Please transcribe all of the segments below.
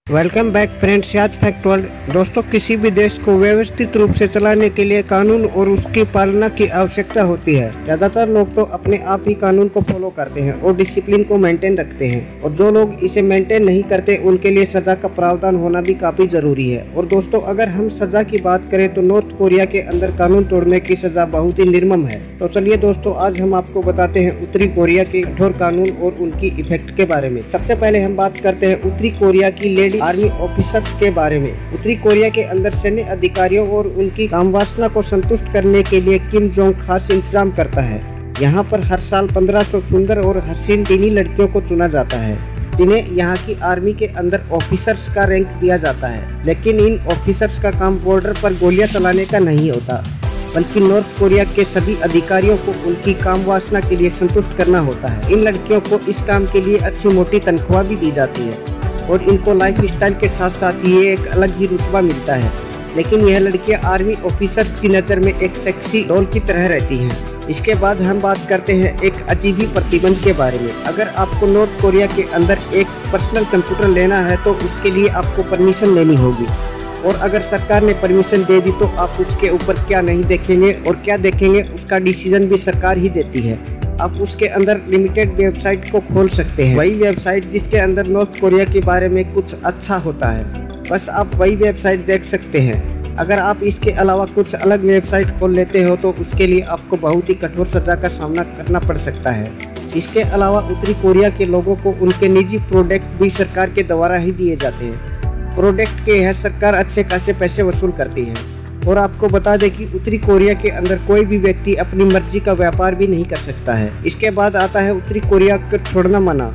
Welcome back friends, आज fact world. दोस्तों, किसी भी देश को व्यवस्थित रूप से चलाने के लिए कानून और उसकी पालना की आवश्यकता होती है। ज्यादातर लोग तो अपने आप ही कानून को फॉलो करते हैं और डिसिप्लिन को मेंटेन रखते हैं, और जो लोग इसे मेंटेन नहीं करते उनके लिए सजा का प्रावधान होना भी काफी जरूरी है। और दोस्तों, अगर हम सजा की बात करें तो नॉर्थ कोरिया के अंदर कानून तोड़ने की सजा बहुत ही निर्मम है। तो चलिए दोस्तों, आज हम आपको बताते हैं उत्तरी कोरिया के कठोर कानून और उनकी इफेक्ट के बारे में। सबसे पहले हम बात करते हैं उत्तरी कोरिया की लेडी आर्मी ऑफिसर्स के बारे में। उत्तरी कोरिया के अंदर सैन्य अधिकारियों और उनकी कामवासना को संतुष्ट करने के लिए किम जोंग खास इंतजाम करता है। यहाँ पर हर साल 1500 सुंदर और हसीन टीनी लड़कियों को चुना जाता है, जिन्हें यहाँ की आर्मी के अंदर ऑफिसर्स का रैंक दिया जाता है। लेकिन इन ऑफिसर्स का काम बॉर्डर पर गोलियां चलाने का नहीं होता, बल्कि नॉर्थ कोरिया के सभी अधिकारियों को उनकी काम वासना के लिए संतुष्ट करना होता है। इन लड़कियों को इस काम के लिए अच्छी मोटी तनख्वाह भी दी जाती है और इनको लाइफ स्टाइल के साथ साथ ये एक अलग ही रुतबा मिलता है। लेकिन यह लड़कियां आर्मी ऑफिसर की नज़र में एक सेक्सी डॉल की तरह रहती हैं। इसके बाद हम बात करते हैं एक अजीब ही प्रतिबंध के बारे में। अगर आपको नॉर्थ कोरिया के अंदर एक पर्सनल कंप्यूटर लेना है तो उसके लिए आपको परमिशन लेनी होगी, और अगर सरकार ने परमिशन दे दी तो आप उसके ऊपर क्या नहीं देखेंगे और क्या देखेंगे उसका डिसीजन भी सरकार ही देती है। आप उसके अंदर लिमिटेड वेबसाइट को खोल सकते हैं, वही वेबसाइट जिसके अंदर नॉर्थ कोरिया के बारे में कुछ अच्छा होता है, बस आप वही वेबसाइट देख सकते हैं। अगर आप इसके अलावा कुछ अलग वेबसाइट खोल लेते हो तो उसके लिए आपको बहुत ही कठोर सजा का सामना करना पड़ सकता है। इसके अलावा उत्तरी कोरिया के लोगों को उनके निजी प्रोडक्ट भी सरकार के द्वारा ही दिए जाते हैं। प्रोडक्ट के यह सरकार अच्छे खासे पैसे वसूल करती है। और आपको बता दें कि उत्तरी कोरिया के अंदर कोई भी व्यक्ति अपनी मर्जी का व्यापार भी नहीं कर सकता है। इसके बाद आता है उत्तरी कोरिया को छोड़ना मना।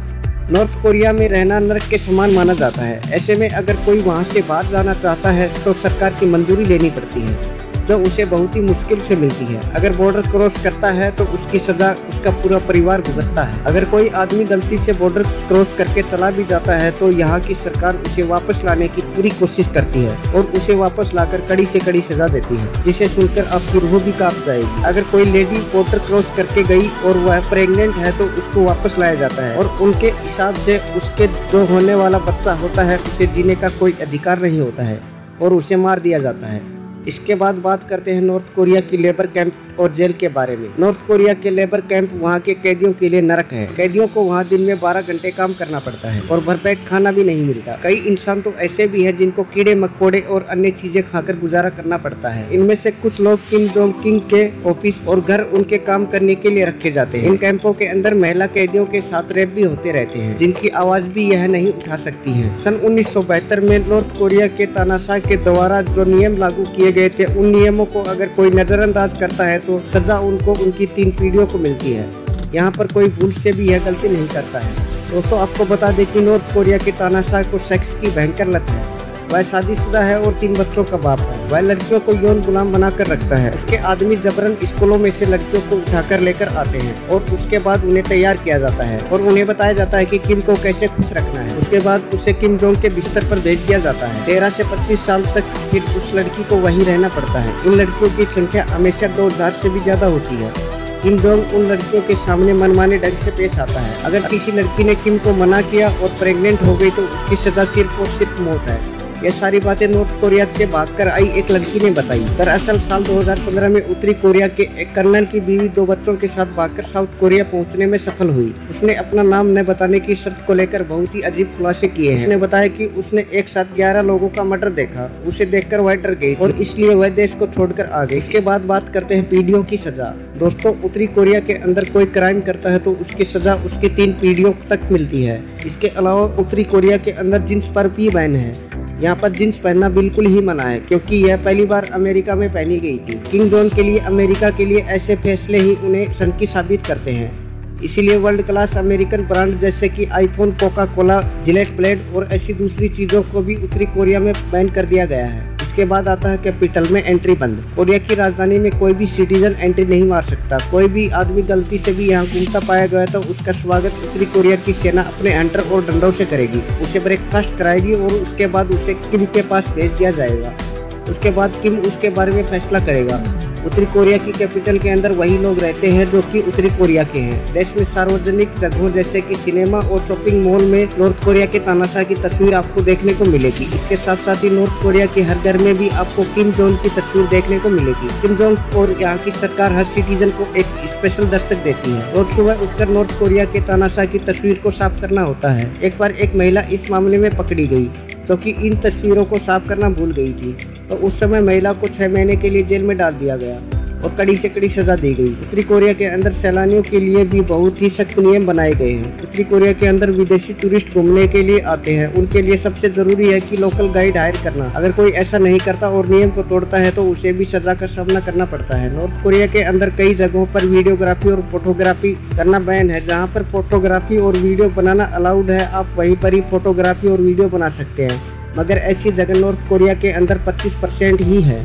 नॉर्थ कोरिया में रहना नरक के समान माना जाता है। ऐसे में अगर कोई वहां से बाहर जाना चाहता है तो सरकार की मंजूरी लेनी पड़ती है, जो उसे बहुत ही मुश्किल से मिलती है। अगर बॉर्डर क्रॉस करता है तो उसकी सजा उसका पूरा परिवार भुगतता है। अगर कोई आदमी गलती से बॉर्डर क्रॉस करके चला भी जाता है तो यहाँ की सरकार उसे वापस लाने की पूरी कोशिश करती है और उसे वापस लाकर कड़ी से कड़ी सजा देती है, जिसे सुनकर आपकी रूह भी कांप जाएगी। अगर कोई लेडी बॉर्डर क्रॉस करके गई और वह प्रेग्नेंट है तो उसको वापस लाया जाता है, और उनके हिसाब से उसके जो होने वाला बच्चा होता है उसे जीने का कोई अधिकार नहीं होता है और उसे मार दिया जाता है। इसके बाद बात करते हैं नॉर्थ कोरिया की लेबर कैंप और जेल के बारे में। नॉर्थ कोरिया के लेबर कैंप वहाँ के कैदियों के लिए नरक है। कैदियों को वहाँ दिन में 12 घंटे काम करना पड़ता है और भरपेट खाना भी नहीं मिलता। कई इंसान तो ऐसे भी हैं जिनको कीड़े मकोड़े और अन्य चीजें खाकर गुजारा करना पड़ता है। इनमें से कुछ लोग किम जोंग किंग के ऑफिस और घर उनके काम करने के लिए रखे जाते हैं। इन कैंपों के अंदर महिला कैदियों के साथ रेप भी होते रहते हैं, जिनकी आवाज भी यह नहीं उठा सकती है। सन 1972 में नॉर्थ कोरिया के तानाशाह के द्वारा जो नियम लागू किए गए थे, उन नियमों को अगर कोई नजरअंदाज करता है तो सजा उनको उनकी 3 पीढ़ियों को मिलती है। यहाँ पर कोई भूल से भी यह गलती नहीं करता है। दोस्तों, आपको बता दें कि नॉर्थ कोरिया के तानाशाह को सेक्स की भयंकर लत है। वह शादीशुदा है और 3 बच्चों का बाप है। वह लड़कियों को यौन गुलाम बनाकर रखता है। उसके आदमी जबरन स्कूलों में से लड़कियों को उठाकर लेकर आते हैं और उसके बाद उन्हें तैयार किया जाता है और उन्हें बताया जाता है कि किम को कैसे खुश रखना है। उसके बाद उसे किम जोंग के बिस्तर पर भेज दिया जाता है। 13 से 25 साल तक फिर उस लड़की को वहीं रहना पड़ता है। इन लड़कियों की संख्या हमेशा 2000 से भी ज्यादा होती है। किम जोंग उन लड़कियों के सामने मनमाने ढंग से पेश आता है। अगर किसी लड़की ने किम को मना किया और प्रेग्नेंट हो गई तो उसकी सजा सिर्फ और सिर्फ मौत है। ये सारी बातें नॉर्थ कोरिया से भागकर आई एक लड़की ने बताई। दरअसल साल 2015 में उत्तरी कोरिया के एक कर्नल की बीवी 2 बच्चों के साथ भागकर साउथ कोरिया पहुंचने में सफल हुई। उसने अपना नाम न बताने की शर्त को लेकर बहुत ही अजीब खुलासे किए हैं। उसने बताया कि उसने एक साथ 11 लोगों का मर्डर देखा। उसे देखकर वह डर गई और इसलिए वह देश को छोड़कर आ गई। इसके बाद बात करते हैं पीढ़ियों की सजा। दोस्तों, उत्तरी कोरिया के अंदर कोई क्राइम करता है तो उसकी सजा उसकी 3 पीढ़ियों तक मिलती है। इसके अलावा उत्तरी कोरिया के अंदर जींस पर भी बैन है। यहाँ पर जींस पहनना बिल्कुल ही मना है, क्योंकि यह पहली बार अमेरिका में पहनी गई थी। किम जोंग के लिए अमेरिका के लिए ऐसे फैसले ही उन्हें सनकी साबित करते हैं। इसीलिए वर्ल्ड क्लास अमेरिकन ब्रांड जैसे कि iPhone, Coca Cola, Gillette blade और ऐसी दूसरी चीजों को भी उत्तरी कोरिया में बैन कर दिया गया है। इसके बाद आता है कैपिटल में एंट्री बंद। कोरिया की राजधानी में कोई भी सिटीजन एंट्री नहीं मार सकता। कोई भी आदमी गलती से भी यहाँ घूमता पाया गया तो उसका स्वागत उत्तरी कोरिया की सेना अपने हंटर और डंडों से करेगी। उसे ब्रेकफास्ट कराएगी और उसके बाद उसे किम के पास भेज दिया जाएगा। उसके बाद किम उसके बारे में फैसला करेगा। उत्तरी कोरिया की कैपिटल के अंदर वही लोग रहते हैं जो कि उत्तरी कोरिया के हैं। देश में सार्वजनिक जगहों जैसे कि सिनेमा और शॉपिंग मॉल में नॉर्थ कोरिया के तानाशाह की तस्वीर आपको देखने को मिलेगी। इसके साथ साथ ही नॉर्थ कोरिया के हर घर में भी आपको किम जोंग की तस्वीर देखने को मिलेगी। किम जोंग और यहाँ की सरकार हर सिटीजन को एक स्पेशल दस्तक देती है और सुबह उठकर नॉर्थ कोरिया के तानाशाह की तस्वीर को साफ करना होता है। एक बार एक महिला इस मामले में पकड़ी गई क्योंकि इन तस्वीरों को साफ करना भूल गई थी, तो उस समय महिला को 6 महीने के लिए जेल में डाल दिया गया और कड़ी से कड़ी सजा दी गई। उत्तरी कोरिया के अंदर सैलानियों के लिए भी बहुत ही सख्त नियम बनाए गए हैं। उत्तरी कोरिया के अंदर विदेशी टूरिस्ट घूमने के लिए आते हैं, उनके लिए सबसे जरूरी है कि लोकल गाइड हायर करना। अगर कोई ऐसा नहीं करता और नियम को तोड़ता है तो उसे भी सजा का सामना करना पड़ता है। नॉर्थ कोरिया के अंदर कई जगहों पर वीडियोग्राफी और फोटोग्राफी करना बैन है। जहाँ पर फोटोग्राफी और वीडियो बनाना अलाउड है, आप वहीं पर ही फोटोग्राफी और वीडियो बना सकते हैं, मगर ऐसी जगह नॉर्थ कोरिया के अंदर 25% ही है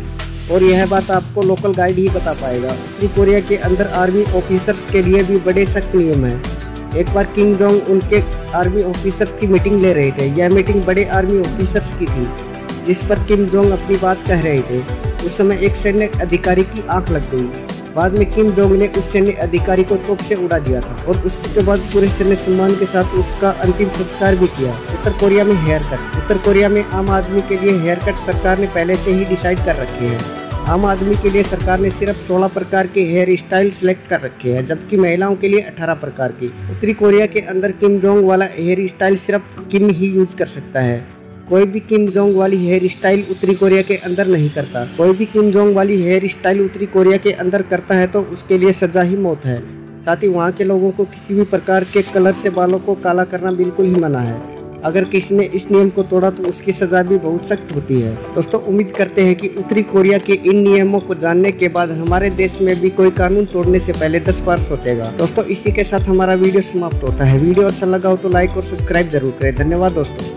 और यह बात आपको लोकल गाइड ही बता पाएगा। उत्तरी कोरिया के अंदर आर्मी ऑफिसर्स के लिए भी बड़े सख्त नियम हैं। एक बार किम जोंग उनके आर्मी ऑफिसर्स की मीटिंग ले रहे थे। यह मीटिंग बड़े आर्मी ऑफिसर्स की थी जिस पर किम जोंग अपनी बात कह रहे थे। उस समय एक सैन्य अधिकारी की आंख लग गई। बाद में किम जोंग ने उस सैन्य अधिकारी को तोप से उड़ा दिया था और उसके बाद पूरे सैन्य सम्मान के साथ उसका अंतिम संस्कार भी किया। उत्तर कोरिया में हेयर कट। उत्तर कोरिया में आम आदमी के लिए हेयर कट सरकार ने पहले से ही डिसाइड कर रखे हैं। आम आदमी के लिए सरकार ने सिर्फ 16 प्रकार के हेयर स्टाइल सिलेक्ट कर रखे हैं, जबकि महिलाओं के लिए 18 प्रकार की। उत्तरी कोरिया के अंदर किम जोंग वाला हेयर स्टाइल सिर्फ किम ही यूज कर सकता है। कोई भी किम जोंग वाली हेयर स्टाइल उत्तरी कोरिया के अंदर नहीं करता। कोई भी किम जोंग वाली हेयर स्टाइल उत्तरी कोरिया के अंदर करता है तो उसके लिए सजा ही मौत है। साथ ही वहाँ के लोगों को किसी भी प्रकार के कलर से बालों को काला करना बिल्कुल ही मना है। अगर किसी ने इस नियम को तोड़ा तो उसकी सजा भी बहुत सख्त होती है। दोस्तों, उम्मीद करते हैं कि उत्तरी कोरिया के इन नियमों को जानने के बाद हमारे देश में भी कोई कानून तोड़ने से पहले 10 बार सोचेगा। दोस्तों, इसी के साथ हमारा वीडियो समाप्त होता है। वीडियो अच्छा लगा हो तो लाइक और सब्सक्राइब जरूर करें। धन्यवाद दोस्तों।